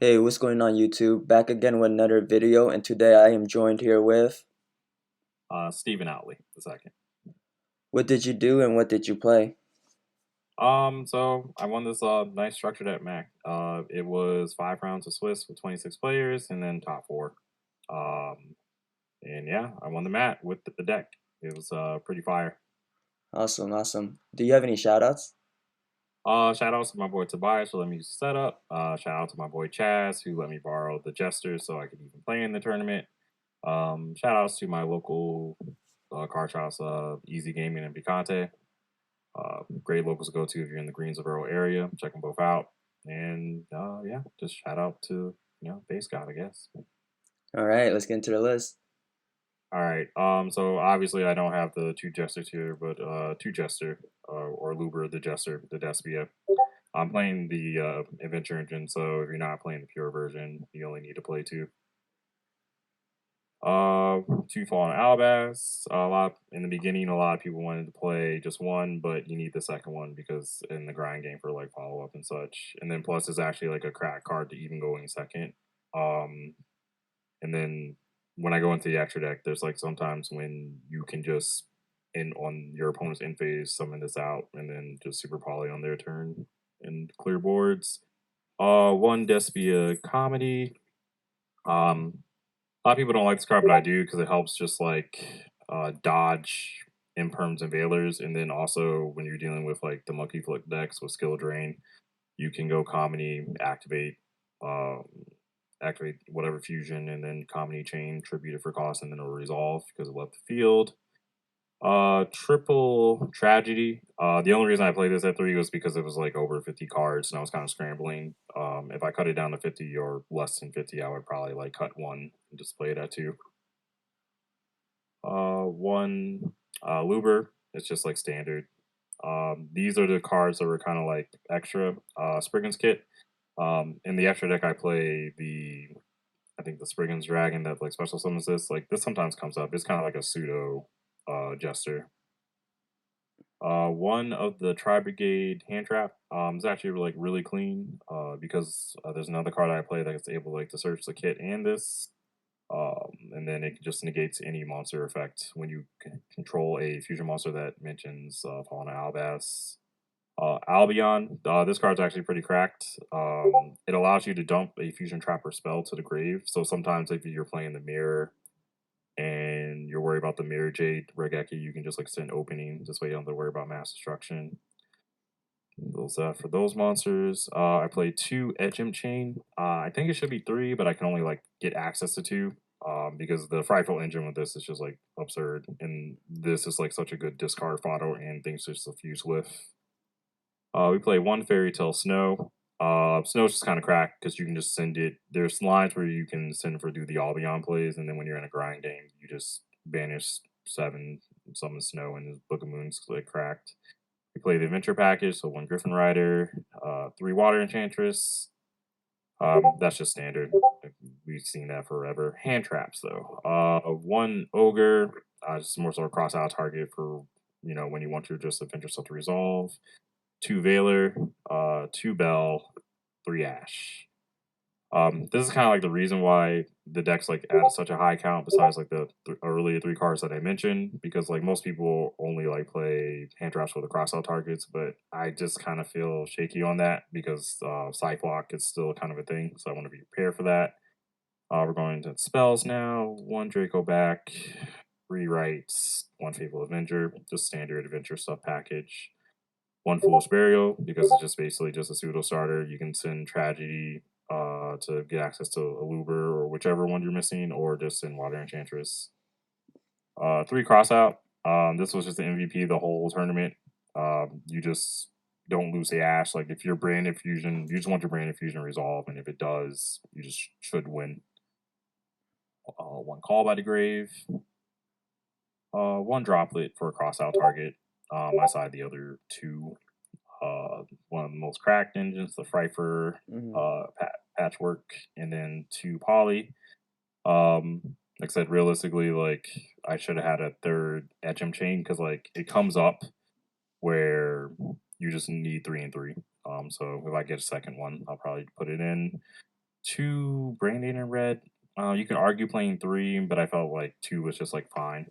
Hey, what's going on YouTube? Back again with another video, and today I am joined here with Stephen Outley the second. what did you do and what did you play? So I won this nice structured at Mac. It was 5 rounds of Swiss with 26 players, and then top four. Um, and yeah, I won the mat with the deck. It was pretty fire. Awesome, awesome. Do you have any shoutouts? Shout out to my boy Tobias for letting me use the setup. Shout out to my boy Chaz who let me borrow the Jester so I could even play in the tournament. Shout outs to my local card shops, Easy Gaming and Picante. Great locals to go to if you're in the Greensboro area. Check them both out. And yeah, just shout out to Base God, I guess. All right, let's get into the list. All right. So obviously I don't have the two Jesters here, but two Jester or Luber the Jester, the Despia. I'm playing the Adventure Engine, so if you're not playing the pure version, you only need to play two. Two Fallen Albas. A lot in the beginning, a lot of people wanted to play just one, but you need the second one because in the grind game for like follow up and such. And then plus, it's actually like a crack card to even going second. Um, and then when I go into the extra deck, there's like sometimes when you can just in on your opponent's in phase summon this out and then just super poly on their turn and clear boards. One Despia comedy. A lot of people don't like this card, but I do because it helps just like dodge imperms and veilers, and then also when you're dealing with like the monkey flick decks with skill drain, you can go comedy, um, activate whatever fusion, and then comedy chain, tribute it for cost, and then it'll resolve because it left the field. Triple tragedy. The only reason I played this at 3 was because it was like over 50 cards, and I was kind of scrambling. If I cut it down to 50 or less than 50, I would probably like cut one and just play it at 2. One Luber. It's just like standard. These are the cards that were kind of like extra. Spriggan's Kit. In the extra deck, I play I think the Spriggan's Dragon that like special summons this. Like this sometimes comes up. It's kind of like a pseudo Jester. One of the Tri Brigade hand trap is actually like really clean because there's another card I play that's able like to search the kit and this. And then it just negates any monster effect when you control a fusion monster that mentions Fauna Albas. Albion, this card's actually pretty cracked. It allows you to dump a fusion trap or spell to the grave. So sometimes if you're playing the mirror and you're worried about the mirror jade regeki, you can just like send opening. This way you don't have to worry about mass destruction. Those for those monsters. I played 2 Etchem Chain. I think it should be 3, but I can only like get access to 2. Because the Frightful Engine with this is just like absurd, and this is like such a good discard photo and things to suffuse with. We play 1 Fairy Tale Snow. Snow's just kind of cracked because you can just send it. There's lines where you can send for do the Albion plays, and then when you're in a grind game, you just banish 7, summon Snow, and the Book of Moon's like cracked. We play the adventure package, so 1 Griffin Rider, 3 Water Enchantress. That's just standard. We've seen that forever. Hand traps though. 1 Ogre, just more sort of cross out target for when you want to just adventure stuff to resolve. 2 Veiler, 2 Bell, 3 Ash. This is kind of like the reason why the deck's like at such a high count. Besides like the earlier 3 cards that I mentioned, because like most people only like play hand traps for the crossout targets, but I just kind of feel shaky on that because Cyclock is still kind of a thing, so I want to be prepared for that. We're going to spells now. 1 Draco back, 3 rights, 1 Faithful Avenger, just standard adventure stuff package. 1 Foolish Burial, because it's just basically just a pseudo starter. You can send Tragedy to get access to a Luber or whichever one you're missing, or just send Water Enchantress. 3 Crossout. This was just the MVP the whole tournament. You just don't lose the Ash. Like if you're Branded Fusion, you just want your Branded Fusion to resolve, and if it does, you just should win. 1 Call by the Grave. 1 Droplet for a crossout target. I side the other 2. One of the most cracked engines, the Frifer Patchwork, and then 2 Poly. Like I said, realistically, like I should have had a 3rd Etchem Chain because like it comes up where you just need 3 and 3. So if I get a second one, I'll probably put it in. 2 branding in red. You can argue playing 3, but I felt like 2 was just like fine.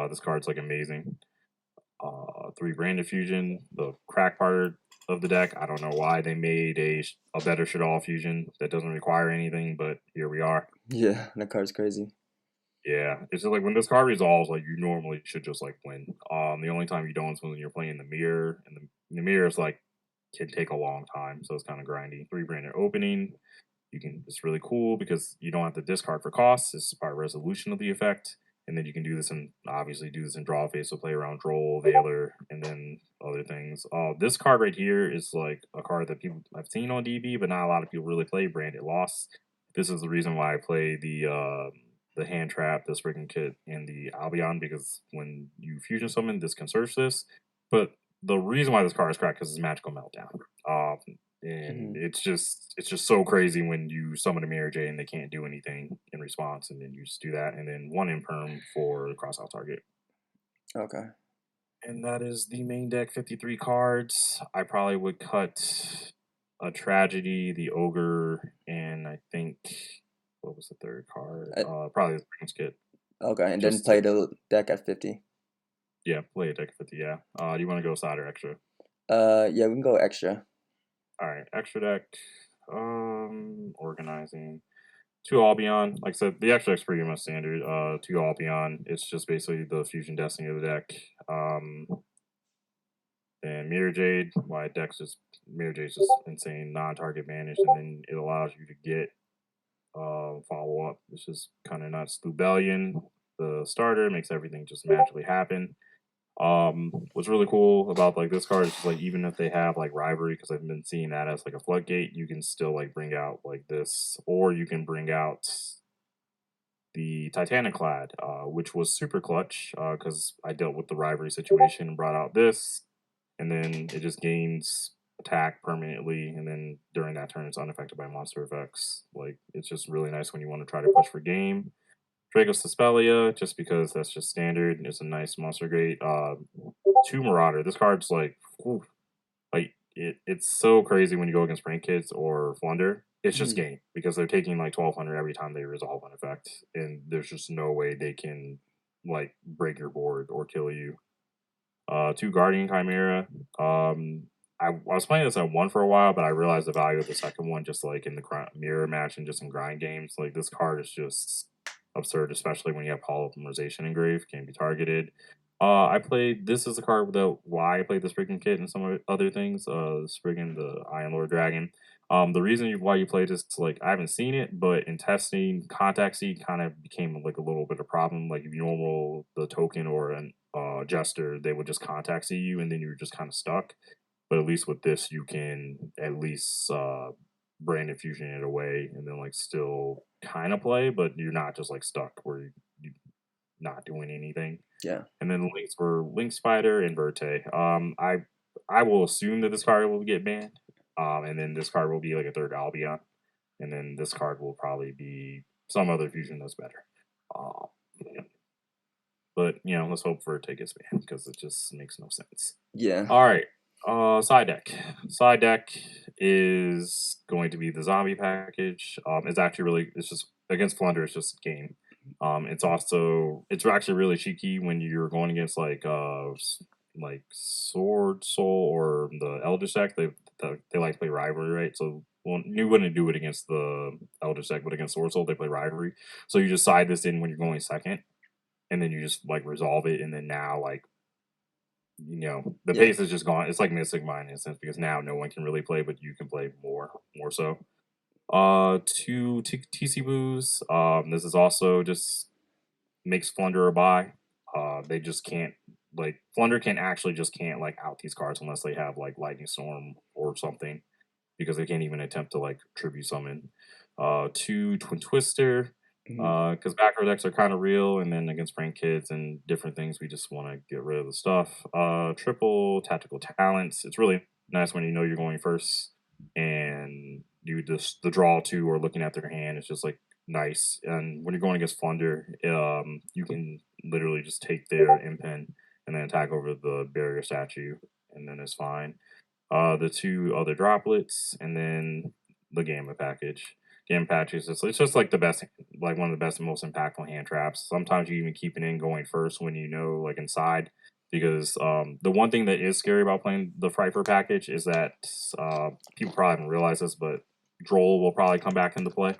This card's like amazing. 3 branded fusion, the crack part of the deck. I don't know why they made a better shadoll fusion that doesn't require anything, but here we are. Yeah, that card's crazy. Yeah, it's just like when this card resolves, like you normally should just like win. The only time you don't is when you're playing the mirror, and the mirror is like can take a long time, so it's kind of grindy. 3 branded opening, you can. It's really cool because you don't have to discard for costs. It's part resolution of the effect, and then you can do this and obviously do this in draw phase. So play around Droll, Veiler, and then other things. This card right here is like a card that people I've seen on DB, but not a lot of people really play. Branded Lost. This is the reason why I play the hand trap, the Spriggan kit, and the Albion because when you fusion summon, this can search this. But the reason why this card is cracked because it's magical meltdown. And Hmm. it's just so crazy when you summon a Mirror J and they can't do anything in response, and then you just do that, and then 1 imperm for the cross out target. Okay. And that is the main deck, 53 cards. I probably would cut a tragedy, the ogre, and I think what was the third card? I, Probably the Prince kit. okay, and then Just to play the deck at 50. yeah, play a deck 50. Yeah. Do you want to go side or extra? Yeah, we can go extra. All right, extra deck. Organizing. 2 Albion. Like I said, the extra deck's pretty much standard. 2 Albion. It's just basically the fusion destiny of the deck. And Mirror Jade. Why deck's just Mirror Jade's just insane, non-target managed, and then it allows you to get follow up. It's just kind of nuts. Lubellion, the starter, makes everything just magically happen. What's really cool about like this card is just like even if they have like rivalry, because I've been seeing that as like a floodgate, you can still like bring out like this, or you can bring out the Titanic Clad, which was super clutch because I dealt with the rivalry situation and brought out this, and then it just gains attack permanently, and then during that turn it's unaffected by monster effects. Like it's just really nice when you want to try to push for game. Dragos Despelia, just because that's just standard. It's a nice monster grade. 2 Marauder. This card's like, whew, like it's so crazy when you go against Prank Kids or Flunder. It's just Hmm. game because they're taking like 1200 every time they resolve an effect, and there's just no way they can like break your board or kill you. 2 Guardian Chimera. I was playing this at 1 for a while, but I realized the value of the second one just like in the mirror match and just in grind games. Like this card is just absurd, especially when you have polymerization engraved, can be targeted. I played this is the card that why I played the Spriggan kit and some other things. Spriggan, the Iron Lord Dragon. The reason why you play this, like I haven't seen it, but in testing, contact seed kind of became like a little bit of a problem. Like if you normal the token or an jester, they would just contact see you, and then you're just kind of stuck. But at least with this, you can at least brand infusion it away, and then like still kind of play, but you're not just like stuck where you not doing anything. Yeah. And then the links were Link Spider and Verte. I will assume that this card will get banned. And then this card will be like a third Albion, and then this card will probably be some other fusion that's better. Yeah. But let's hope Verte gets banned because it just makes no sense. Yeah. All right. Side deck. Side deck is going to be the zombie package. It's actually really it's just against Flunder. It's just a game. It's actually really cheeky when you're going against like swordsoul or the eldich deck. They like to play rivalry, right? So well, you wouldn't do it against the eldich deck, but against swordsoul they play rivalry. So you just side this in when you're going second, and then you just like resolve it, and then now like the Yeah. pace is just gone. It's like Mystic Mind in a sense because now no one can really play, but you can play more so. Two TC Boos. This is also just makes Flunder a buy. They just can't like Flunder can actually just can't like out these cards unless they have like Lightning Storm or something because they can't even attempt to like tribute summon. 2 Twin Twister. Hmm. Because backrow decks are kind of real, and then against prank kids and different things, we just want to get rid of the stuff. Triple tactical talents. It's really nice when you know you're going first, and you just the draw two or looking at their hand. It's just like nice. And when you're going against Flunder, you can literally just take their impen and then attack over the barrier statue, and then it's fine. The 2 other droplets, and then the Gamma package. Gamma package it's just like the best, like one of the best and most impactful hand traps. Sometimes you even keep it in going first when you know like inside, because the one thing that is scary about playing the Frifer package is that people probably haven't realized this, but Droll will probably come back into play,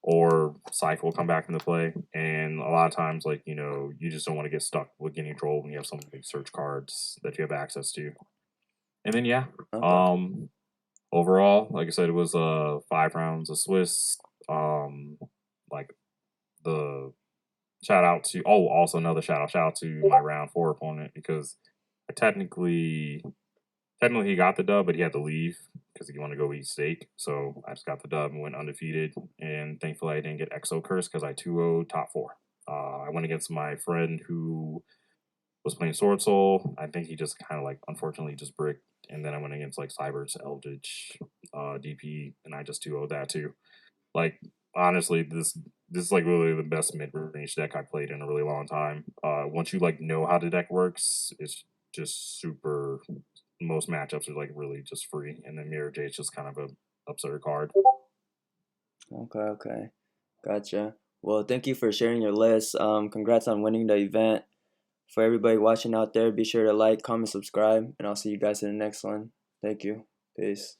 or Scythe will come back into play, and a lot of times, like, you know, you just don't want to get stuck with getting Droll when you have so many search cards that you have access to. And then yeah, Okay. overall, like I said, it was 5 rounds of Swiss. Like the shout out to also another shout out to my round 4 opponent, because I technically he got the dub, but he had to leave because he wanted to go eat steak. So I just got the dub and went undefeated. And thankfully, I didn't get Exo Curse because I 2-0'd top 4. I went against my friend who was playing swordsoul. I think he just kind of like unfortunately just bricked. And then I went against like cyberse, eldich, DP, and I just 2-0'd that too. Like honestly, this is like really the best mid range deck I played in a really long time. Once you like know how the deck works, it's just super. Most matchups are like really just free, and then Mirror J is just kind of a absurd card. Okay. Gotcha. Well, thank you for sharing your list. Congrats on winning the event. For everybody watching out there, be sure to like, comment, subscribe, and I'll see you guys in the next one. Thank you. Peace.